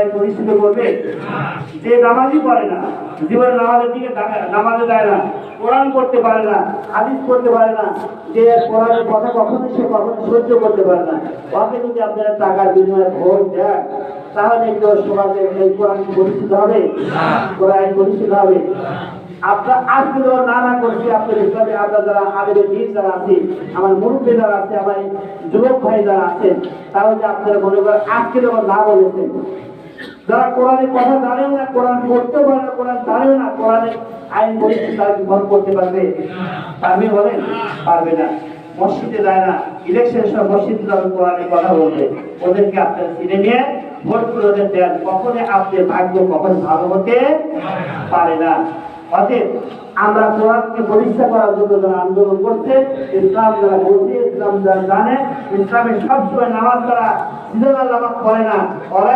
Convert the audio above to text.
আইন প্রতিষ্ঠিত করবে? যে নামাজই পড়ে না, জীবনে নামাজের দিকে নামাজে যায় না, কোরআন পড়তে পারে না, হাদিস পড়তে পারে না, যে কোরআনের কথা কখনো সহ্য করতে পারে না, ওকে যদি আপনারা টাকার বিনিময়ে ভোট দেন, তাহলে একটু সমাজে এই কোরআন প্রতিষ্ঠিত হবে? কোরআন প্রতিষ্ঠিত হবে? আপনার আজকে যখন না করছি, আপনার ইসলামে আপনার যারা আবেদন দিন যারা আছে, আমার মুরব্বী যারা আছে, আমার যুবক ভাই যারা আছেন, তাহলে আপনারা মনে করেন আজকে যখন না বলেছেন, যারা কোরআনের কথা জানেও না, কোরআন পড়তেও পারে না, কোরআন জানেও না, কোরআনের আইন পরিস্থিতি তারা কি ভোট করতে পারবে? পারবে বলেন? পারবে না। মসজিদে যায় না, ইলেকশনের সময় মসজিদে যখন কোরআনের কথা বলবে, ওদেরকে আপনারা চিনে নিয়ে ভোট করে দেন, কখনো আপনার ভাগ্য কখনো ভালো হতে পারে না। অতএব আমরা কোরআনকে প্রতিষ্ঠা করার জন্য যারা আন্দোলন করছে, ইসলাম যারা বলছে, ইসলাম যারা জানে, ইসলামের সবসময় নামাজ তারা নামাজ পড়ে না, ওরা